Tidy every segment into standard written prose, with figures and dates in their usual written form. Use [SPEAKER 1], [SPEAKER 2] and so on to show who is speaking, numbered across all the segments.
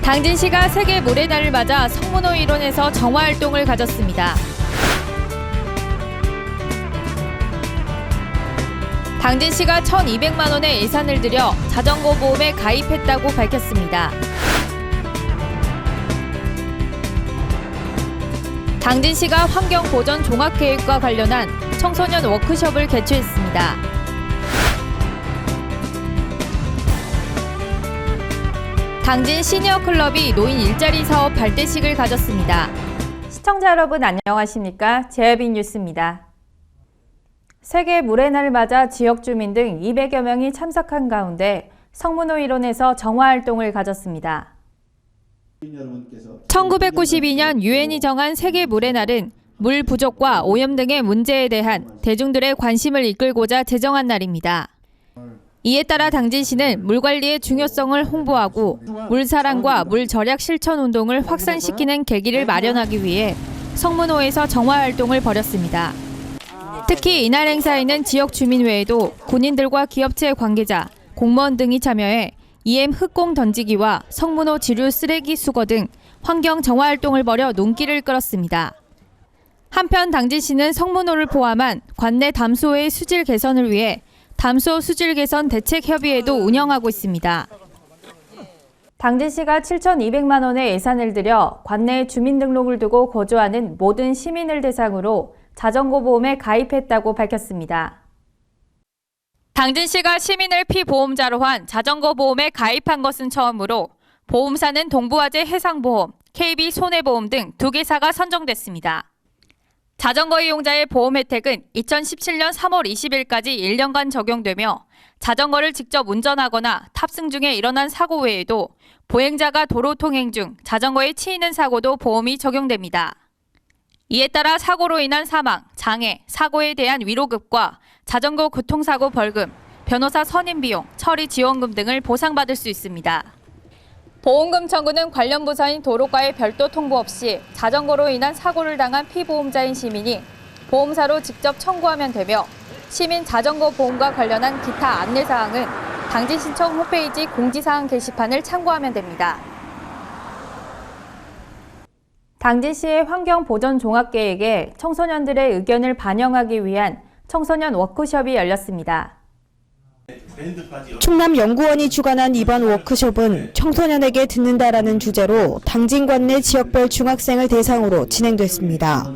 [SPEAKER 1] 당진시가 세계 물의 날을 맞아 성문호 일원에서 정화활동을 가졌습니다. 당진시가 1,200만 원의 예산을 들여 자전거 보험에 가입했다고 밝혔습니다. 당진시가 환경보전 종합계획과 관련한 청소년 워크숍을 개최했습니다. 당진 시니어클럽이 노인 일자리 사업 발대식을 가졌습니다. 시청자 여러분 안녕하십니까? 제아빈 뉴스입니다. 세계 물의 날을 맞아 지역 주민 등 200여 명이 참석한 가운데 성문호 일원에서 정화활동을 가졌습니다. 1992년 유엔이 정한 세계 물의 날은 물 부족과 오염 등의 문제에 대한 대중들의 관심을 이끌고자 제정한 날입니다. 이에 따라 당진시는 물 관리의 중요성을 홍보하고 물 사랑과 물 절약 실천 운동을 확산시키는 계기를 마련하기 위해 성문호에서 정화활동을 벌였습니다. 특히 이날 행사에는 지역 주민 외에도 군인들과 기업체 관계자, 공무원 등이 참여해 EM 흙공 던지기와 성문호 지류 쓰레기 수거 등 환경 정화 활동을 벌여 눈길을 끌었습니다. 한편 당진시는 성문호를 포함한 관내 담수호의 수질 개선을 위해 담수호 수질 개선 대책 협의회도 운영하고 있습니다. 당진시가 7,200만 원의 예산을 들여 관내에 주민등록을 두고 거주하는 모든 시민을 대상으로 자전거 보험에 가입했다고 밝혔습니다. 당진시가 시민을 피보험자로 한 자전거 보험에 가입한 것은 처음으로 보험사는 동부화재 해상보험, KB 손해보험 등 2개사가 선정됐습니다. 자전거 이용자의 보험 혜택은 2017년 3월 20일까지 1년간 적용되며 자전거를 직접 운전하거나 탑승 중에 일어난 사고 외에도 보행자가 도로 통행 중 자전거에 치이는 사고도 보험이 적용됩니다. 이에 따라 사고로 인한 사망, 장애, 사고에 대한 위로급과 자전거 교통사고 벌금, 변호사 선임 비용, 처리 지원금 등을 보상받을 수 있습니다. 보험금 청구는 관련 부서인 도로과에 별도 통보 없이 자전거로 인한 사고를 당한 피보험자인 시민이 보험사로 직접 청구하면 되며 시민 자전거 보험과 관련한 기타 안내사항은 당진시청 홈페이지 공지사항 게시판을 참고하면 됩니다. 당진시의 환경보전종합계획에 청소년들의 의견을 반영하기 위한 청소년 워크숍이 열렸습니다.
[SPEAKER 2] 충남연구원이 주관한 이번 워크숍은 청소년에게 듣는다라는 주제로 당진 관내 지역별 중학생을 대상으로 진행됐습니다.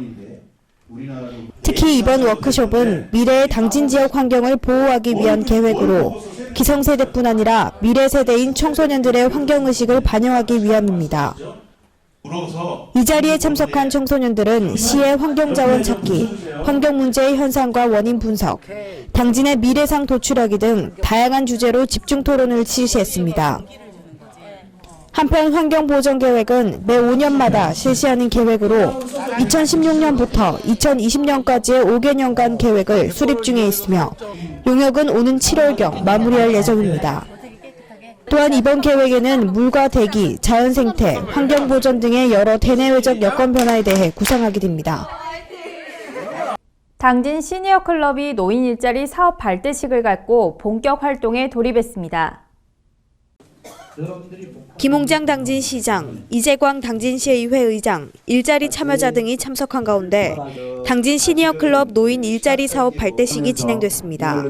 [SPEAKER 2] 특히 이번 워크숍은 미래의 당진 지역 환경을 보호하기 위한 계획으로 기성세대뿐 아니라 미래 세대인 청소년들의 환경의식을 반영하기 위함입니다. 이 자리에 참석한 청소년들은 시의 환경자원 찾기, 환경 문제의 현상과 원인 분석, 당진의 미래상 도출하기 등 다양한 주제로 집중 토론을 실시했습니다. 한편 환경보전계획은 매 5년마다 실시하는 계획으로 2016년부터 2020년까지의 5개년간 계획을 수립 중에 있으며 용역은 오는 7월경 마무리할 예정입니다. 또한 이번 계획에는 물과 대기, 자연생태, 환경보전 등의 여러 대내외적 여건 변화에 대해 구상하게 됩니다.
[SPEAKER 1] 당진 시니어클럽이 노인 일자리 사업 발대식을 갖고 본격 활동에 돌입했습니다.
[SPEAKER 2] 김홍장 당진시장, 이재광 당진시의회 의장, 일자리 참여자 등이 참석한 가운데 당진 시니어클럽 노인 일자리 사업 발대식이 진행됐습니다.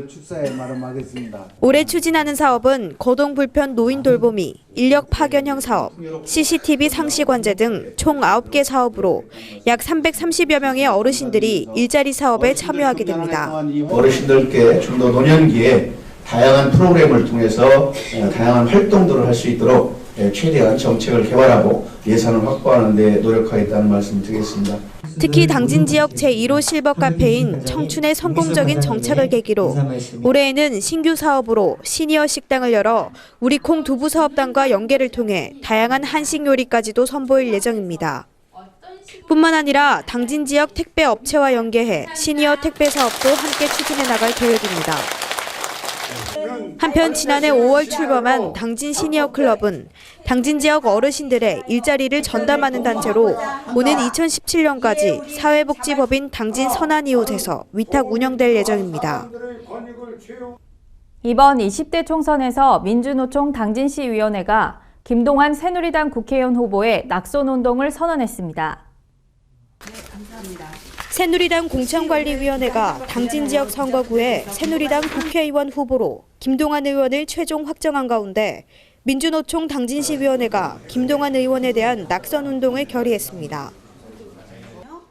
[SPEAKER 2] 올해 추진하는 사업은 거동 불편 노인 돌보미, 인력 파견형 사업, CCTV 상시관제 등 총 9개 사업으로 약 330여 명의 어르신들이 일자리 사업에 참여하게 됩니다.
[SPEAKER 3] 어르신들께 좀 더 노년기에 다양한 프로그램을 통해서 다양한 활동들을 할 수 있도록 최대한 정책을 개발하고 예산을 확보하는 데 노력하겠다는 말씀 드리겠습니다.
[SPEAKER 2] 특히 당진 지역 제1호 실버 카페인 청춘의 성공적인 정착을 계기로 올해에는 신규 사업으로 시니어 식당을 열어 우리콩 두부 사업단과 연계를 통해 다양한 한식 요리까지도 선보일 예정입니다. 뿐만 아니라 당진 지역 택배 업체와 연계해 시니어 택배 사업도 함께 추진해 나갈 계획입니다. 한편 지난해 5월 출범한 당진 시니어클럽은 당진 지역 어르신들의 일자리를 전담하는 단체로 오는 2017년까지 사회복지법인 당진 선한이웃에서 위탁 운영될 예정입니다.
[SPEAKER 1] 이번 20대 총선에서 민주노총 당진시위원회가 김동완 새누리당 국회의원 후보의 낙선운동을 선언했습니다.
[SPEAKER 2] 새누리당 공천관리위원회가 당진 지역 선거구에 새누리당 국회의원 후보로 김동완 의원을 최종 확정한 가운데 민주노총 당진시위원회가 김동완 의원에 대한 낙선운동을 결의했습니다.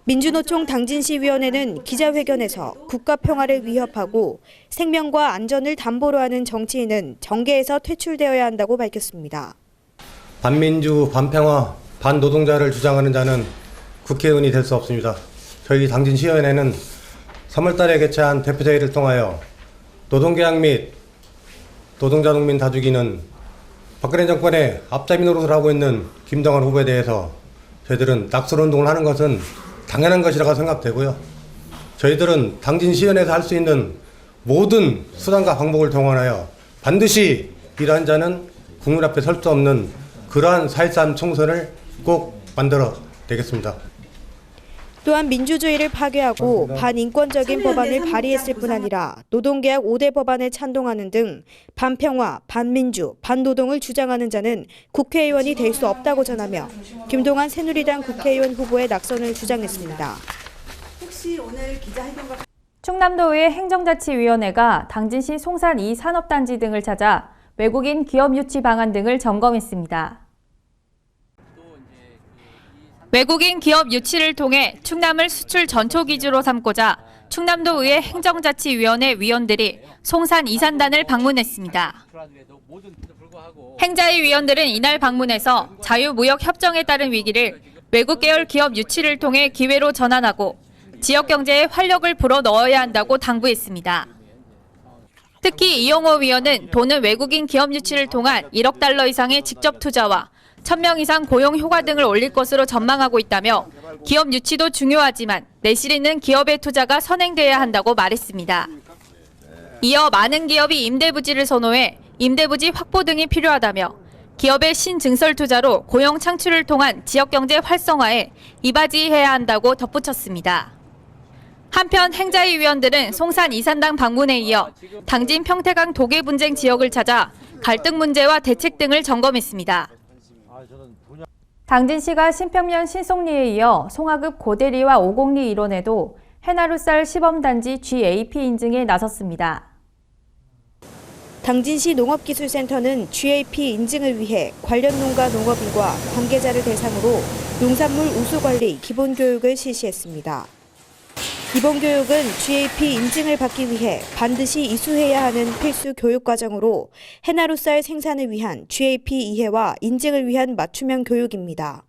[SPEAKER 2] 민주노총 당진시위원회는 기자회견에서 국가평화를 위협하고 생명과 안전을 담보로 하는 정치인은 정계에서 퇴출되어야 한다고 밝혔습니다.
[SPEAKER 4] 반민주, 반평화, 반노동자를 주장하는 자는 국회의원이 될 수 없습니다. 저희 당진시의원회는 3월달에 개최한 대표회의를 통하여 노동계약 및 노동자 농민 다주기는 박근혜 정권의 앞잡이 노릇을 하고 있는 김동완 후보에 대해서 저희들은 낙선운동을 하는 것은 당연한 것이라고 생각되고요. 저희들은 당진시의원에서 할 수 있는 모든 수단과 방법을 동원하여 반드시 이러한 자는 국민 앞에 설 수 없는 그러한 4.13 총선을 꼭 만들어 내겠습니다.
[SPEAKER 2] 또한 민주주의를 파괴하고 반인권적인 법안을 발의했을 뿐 아니라 노동계약 5대 법안에 찬동하는 등 반평화, 반민주, 반노동을 주장하는 자는 국회의원이 될 수 없다고 전하며 김동완 새누리당 국회의원 후보의 낙선을 주장했습니다.
[SPEAKER 5] 혹시 오늘 기자회견과
[SPEAKER 1] 충남도의회 행정자치위원회가 당진시 송산 2산업단지 등을 찾아 외국인 기업 유치 방안 등을 점검했습니다. 외국인 기업 유치를 통해 충남을 수출 전초 기지로 삼고자 충남도의회 행정자치위원회 위원들이 송산 2산단을 방문했습니다. 행자위 위원들은 이날 방문해서 자유무역협정에 따른 위기를 외국 계열 기업 유치를 통해 기회로 전환하고 지역 경제에 활력을 불어넣어야 한다고 당부했습니다. 특히 이용호 위원은 도는 외국인 기업 유치를 통한 1억 달러 이상의 직접 투자와 1,000명 이상 고용 효과 등을 올릴 것으로 전망하고 있다며 기업 유치도 중요하지만 내실 있는 기업의 투자가 선행돼야 한다고 말했습니다. 이어 많은 기업이 임대부지를 선호해 임대부지 확보 등이 필요하다며 기업의 신증설 투자로 고용 창출을 통한 지역경제 활성화에 이바지해야 한다고 덧붙였습니다. 한편 행자위 위원들은 송산 2산당 방문에 이어 당진 평택강 도계 분쟁 지역을 찾아 갈등 문제와 대책 등을 점검했습니다. 당진시가 신평면 신송리에 이어 송하급 고대리와 오곡리 일원에도 해나루쌀 시범단지 GAP 인증에 나섰습니다.
[SPEAKER 2] 당진시 농업기술센터는 GAP 인증을 위해 관련 농가 농업인과 관계자를 대상으로 농산물 우수관리 기본교육을 실시했습니다. 기본교육은 GAP 인증을 받기 위해 반드시 이수해야 하는 필수 교육과정으로 해나루쌀 생산을 위한 GAP 이해와 인증을 위한 맞춤형 교육입니다.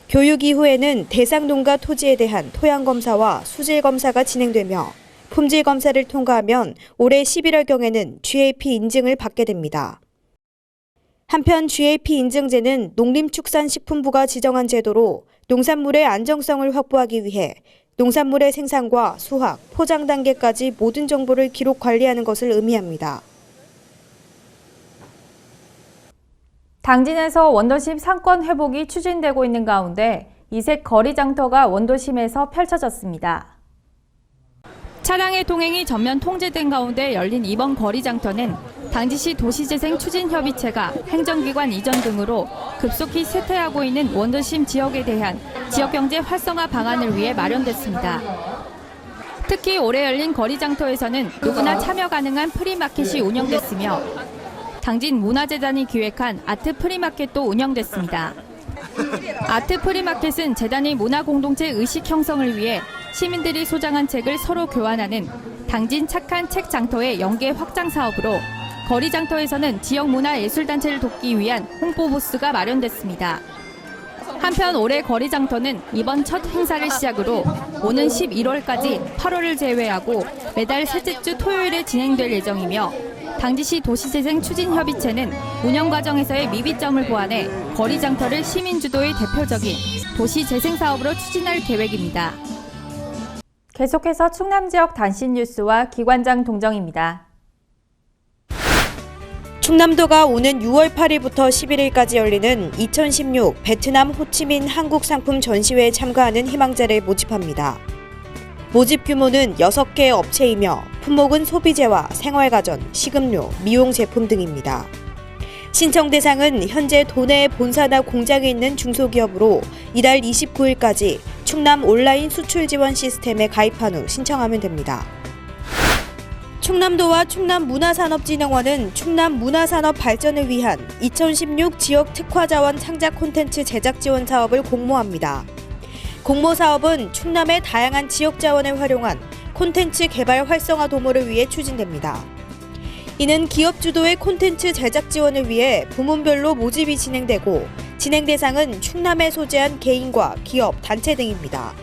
[SPEAKER 2] 교육 이후에는 대상 농가 토지에 대한 토양검사와 수질검사가 진행되며 품질검사를 통과하면 올해 11월경에는 GAP 인증을 받게 됩니다. 한편 GAP 인증제는 농림축산식품부가 지정한 제도로 농산물의 안정성을 확보하기 위해 농산물의 생산과 수확, 포장 단계까지 모든 정보를 기록 관리하는 것을 의미합니다.
[SPEAKER 1] 당진에서 원도심 상권 회복이 추진되고 있는 가운데 이색 거리 장터가 원도심에서 펼쳐졌습니다. 차량의 통행이 전면 통제된 가운데 열린 이번 거리 장터는 당진시 도시재생 추진협의체가 행정기관 이전 등으로 급속히 쇠퇴하고 있는 원도심 지역에 대한 지역경제 활성화 방안을 위해 마련됐습니다. 특히 올해 열린 거리 장터에서는 누구나 참여 가능한 프리마켓이 운영됐으며 당진 문화재단이 기획한 아트 프리마켓도 운영됐습니다. 아트 프리마켓은 재단의 문화공동체 의식 형성을 위해 시민들이 소장한 책을 서로 교환하는 당진 착한 책 장터의 연계 확장 사업으로 거리 장터에서는 지역 문화 예술단체를 돕기 위한 홍보 부스가 마련됐습니다. 한편 올해 거리 장터는 이번 첫 행사를 시작으로 오는 11월까지 8월을 제외하고 매달 셋째 주 토요일에 진행될 예정이며 당진시 도시재생 추진협의체는 운영 과정에서의 미비점을 보완해 거리 장터를 시민주도의 대표적인 도시재생 사업으로 추진할 계획입니다. 계속해서 충남 지역 단신 뉴스와 기관장 동정입니다.
[SPEAKER 2] 충남도가 오는 6월 8일부터 11일까지 열리는 2016 베트남 호치민 한국 상품 전시회에 참가하는 희망자를 모집합니다. 모집 규모는 6개 업체이며 품목은 소비재와 생활가전, 식음료, 미용 제품 등입니다. 신청 대상은 현재 도내 본사나 공장에 있는 중소기업으로 이달 29일까지 충남 온라인 수출 지원 시스템에 가입한 후 신청하면 됩니다. 충남도와 충남문화산업진흥원은 충남 문화산업 발전을 위한 2016 지역 특화자원 창작 콘텐츠 제작 지원 사업을 공모합니다. 공모 사업은 충남의 다양한 지역 자원을 활용한 콘텐츠 개발 활성화 도모를 위해 추진됩니다. 이는 기업 주도의 콘텐츠 제작 지원을 위해 부문별로 모집이 진행되고 진행 대상은 충남에 소재한 개인과 기업, 단체 등입니다.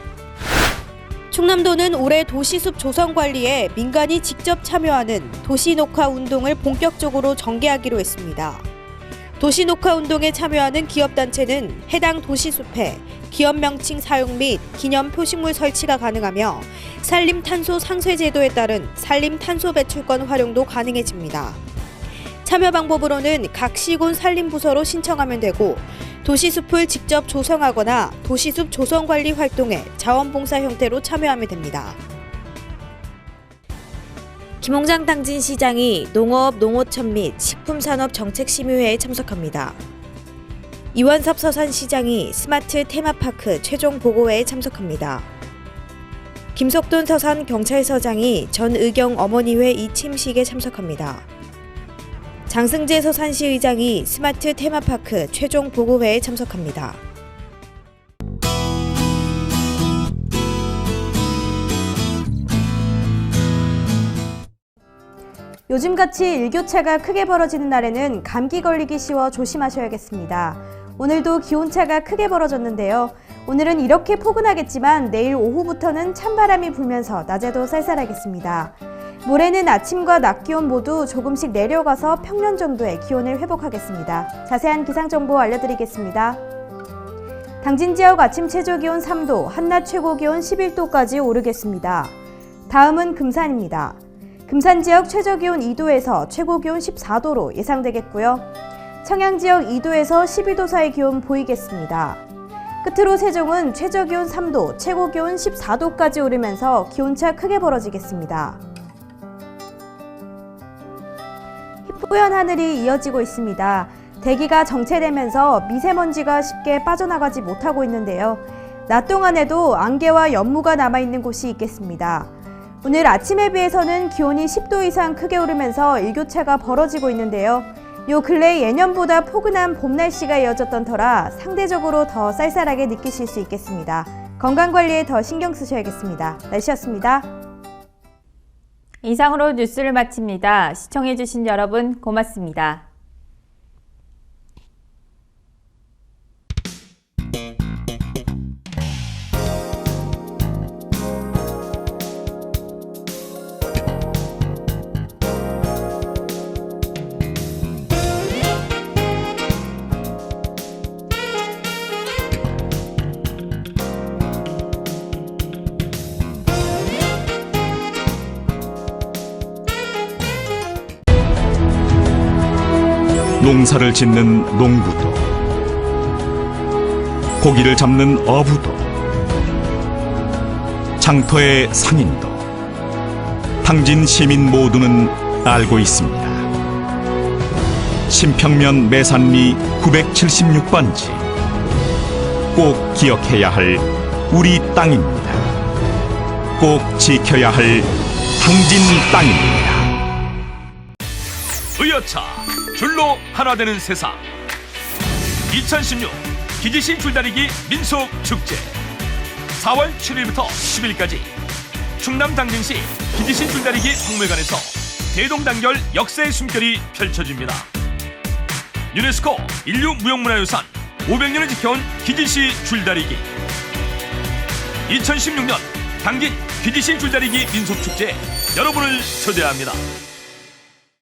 [SPEAKER 2] 충남도는 올해 도시숲 조성 관리에 민간이 직접 참여하는 도시녹화 운동을 본격적으로 전개하기로 했습니다. 도시녹화 운동에 참여하는 기업단체는 해당 도시숲에 기업 명칭 사용 및 기념 표식물 설치가 가능하며 산림탄소 상쇄 제도에 따른 산림탄소 배출권 활용도 가능해집니다. 참여 방법으로는 각 시군 산림부서로 신청하면 되고 도시숲을 직접 조성하거나 도시숲 조성관리 활동에 자원봉사 형태로 참여하면 됩니다. 김홍장 당진시장이 농업, 농어촌 및 식품산업정책심의회에 참석합니다. 이원섭 서산시장이 스마트 테마파크 최종 보고회에 참석합니다. 김석돈 서산 경찰서장이 전의경 어머니회 이침식에 참석합니다. 장승재 서산시 의장이 스마트 테마파크 최종 보고회에 참석합니다. 요즘같이 일교차가 크게 벌어지는 날에는 감기 걸리기 쉬워 조심하셔야겠습니다. 오늘도 기온차가 크게 벌어졌는데요. 오늘은 이렇게 포근하겠지만 내일 오후부터는 찬바람이 불면서 낮에도 쌀쌀하겠습니다. 모레는 아침과 낮 기온 모두 조금씩 내려가서 평년 정도의 기온을 회복하겠습니다. 자세한 기상정보 알려드리겠습니다. 당진 지역 아침 최저기온 3도, 한낮 최고기온 11도까지 오르겠습니다. 다음은 금산입니다. 금산 지역 최저기온 2도에서 최고기온 14도로 예상되겠고요. 청양 지역 2도에서 12도 사이 기온 보이겠습니다. 끝으로 세종은 최저기온 3도, 최고기온 14도까지 오르면서 기온차 크게 벌어지겠습니다. 뿌연 하늘이 이어지고 있습니다. 대기가 정체되면서 미세먼지가 쉽게 빠져나가지 못하고 있는데요. 낮 동안에도 안개와 연무가 남아있는 곳이 있겠습니다. 오늘 아침에 비해서는 기온이 10도 이상 크게 오르면서 일교차가 벌어지고 있는데요. 요 근래 예년보다 포근한 봄 날씨가 이어졌던 터라 상대적으로 더 쌀쌀하게 느끼실 수 있겠습니다. 건강관리에 더 신경 쓰셔야겠습니다. 날씨였습니다.
[SPEAKER 1] 이상으로 뉴스를 마칩니다. 시청해주신 여러분 고맙습니다.
[SPEAKER 6] 농사를 짓는 농부도, 고기를 잡는 어부도, 장터의 상인도, 당진 시민 모두는 알고 있습니다. 신평면 매산리 976번지, 꼭 기억해야 할 우리 땅입니다. 꼭 지켜야 할 당진 땅입니다.
[SPEAKER 7] 의여차 줄로 하나 되는 세상 2016 기지시 줄다리기 민속축제 4월 7일부터 10일까지 충남 당진시 기지시 줄다리기 박물관에서 대동단결 역사의 숨결이 펼쳐집니다. 유네스코 인류무형문화유산 500년을 지켜온 기지시 줄다리기 2016년 당진 기지시 줄다리기 민속축제에 여러분을 초대합니다.